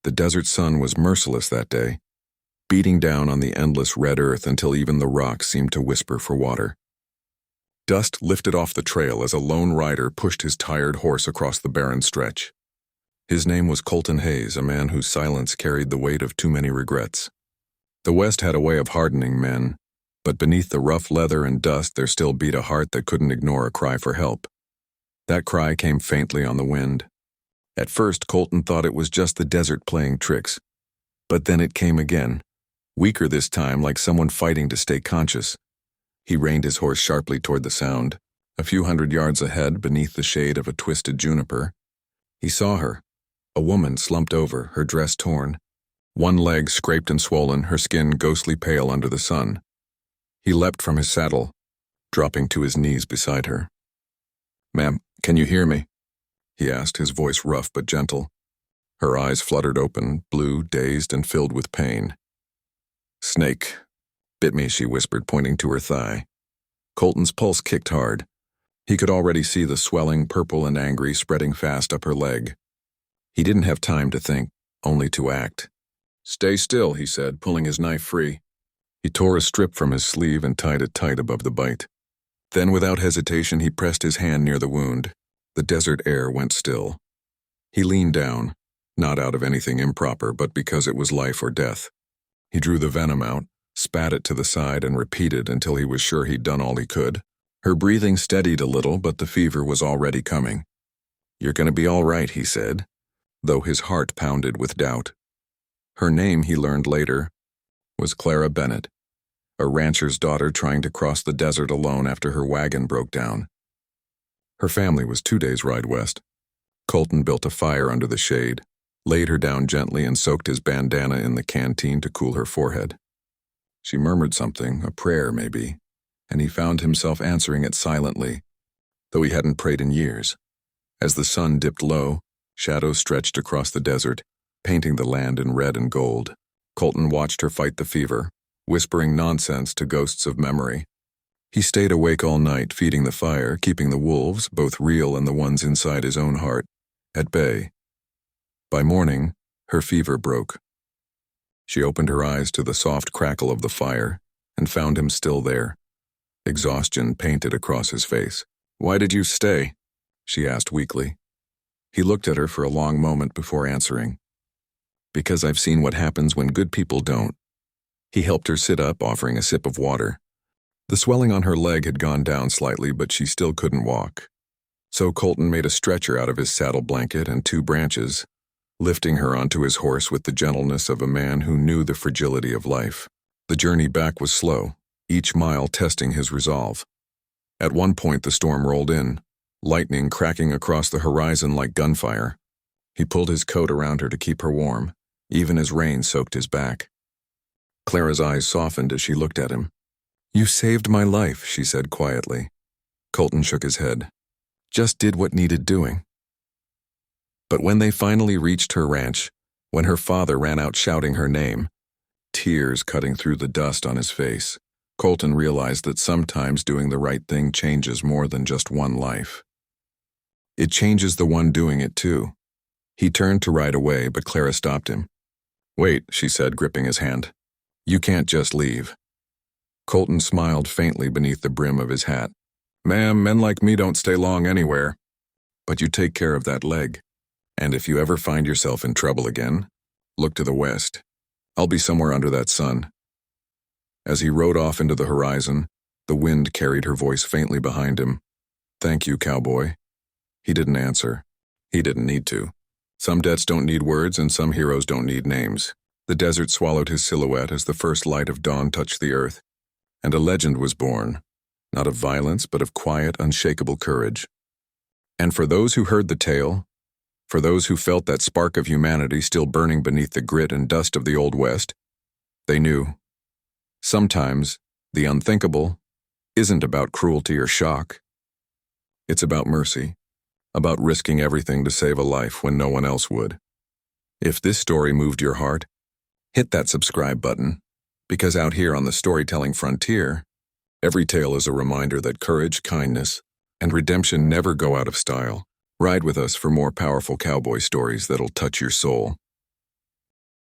The desert sun was merciless that day, beating down on the endless red earth until even the rocks seemed to whisper for water. Dust lifted off the trail as a lone rider pushed his tired horse across the barren stretch. His name was Colton Hayes, a man whose silence carried the weight of too many regrets. The West had a way of hardening men, but beneath the rough leather and dust there still beat a heart that couldn't ignore a cry for help. That cry came faintly on the wind. At first, Colton thought it was just the desert playing tricks. But then it came again, weaker this time, like someone fighting to stay conscious. He reined his horse sharply toward the sound. A few hundred yards ahead, beneath the shade of a twisted juniper, he saw her, a woman slumped over, her dress torn. One leg scraped and swollen, her skin ghostly pale under the sun. He leapt from his saddle, dropping to his knees beside her. "Ma'am, can you hear me?" he asked, his voice rough but gentle. Her eyes fluttered open, blue, dazed, and filled with pain. "Snake bit me," she whispered, pointing to her thigh. Colton's pulse kicked hard. He could already see the swelling, purple and angry, spreading fast up her leg. He didn't have time to think, only to act. "Stay still," he said, pulling his knife free. He tore a strip from his sleeve and tied it tight above the bite. Then, without hesitation, he pressed his hand near the wound. The desert air went still. He leaned down, not out of anything improper, but because it was life or death. He drew the venom out, spat it to the side, and repeated until he was sure he'd done all he could. Her breathing steadied a little, but the fever was already coming. "You're going to be all right," he said, though his heart pounded with doubt. Her name, he learned later, was Clara Bennett, a rancher's daughter trying to cross the desert alone after her wagon broke down. Her family was 2 days' ride west. Colton built a fire under the shade, laid her down gently, and soaked his bandana in the canteen to cool her forehead. She murmured something, a prayer maybe, and he found himself answering it silently, though he hadn't prayed in years. As the sun dipped low, shadows stretched across the desert, painting the land in red and gold. Colton watched her fight the fever, whispering nonsense to ghosts of memory. He stayed awake all night, feeding the fire, keeping the wolves, both real and the ones inside his own heart, at bay. By morning, her fever broke. She opened her eyes to the soft crackle of the fire and found him still there. Exhaustion painted across his face. "Why did you stay?" she asked weakly. He looked at her for a long moment before answering. "Because I've seen what happens when good people don't." He helped her sit up, offering a sip of water. The swelling on her leg had gone down slightly, but she still couldn't walk. So Colton made a stretcher out of his saddle blanket and 2 branches, lifting her onto his horse with the gentleness of a man who knew the fragility of life. The journey back was slow, each mile testing his resolve. At one point the storm rolled in, lightning cracking across the horizon like gunfire. He pulled his coat around her to keep her warm, even as rain soaked his back. Clara's eyes softened as she looked at him. "You saved my life," she said quietly. Colton shook his head. "Just did what needed doing." But when they finally reached her ranch, when her father ran out shouting her name, tears cutting through the dust on his face, Colton realized that sometimes doing the right thing changes more than just one life. It changes the one doing it too. He turned to ride away, but Clara stopped him. "Wait," she said, gripping his hand. "You can't just leave." Colton smiled faintly beneath the brim of his hat. "Ma'am, men like me don't stay long anywhere. But you take care of that leg. And if you ever find yourself in trouble again, look to the west. I'll be somewhere under that sun." As he rode off into the horizon, the wind carried her voice faintly behind him. "Thank you, cowboy." He didn't answer. He didn't need to. Some debts don't need words, and some heroes don't need names. The desert swallowed his silhouette as the first light of dawn touched the earth, and a legend was born, not of violence, but of quiet, unshakable courage. And for those who heard the tale, for those who felt that spark of humanity still burning beneath the grit and dust of the Old West, they knew. Sometimes, the unthinkable isn't about cruelty or shock. It's about mercy, about risking everything to save a life when no one else would. If this story moved your heart, hit that subscribe button, because out here on the storytelling frontier, every tale is a reminder that courage, kindness, and redemption never go out of style. Ride with us for more powerful cowboy stories that'll touch your soul.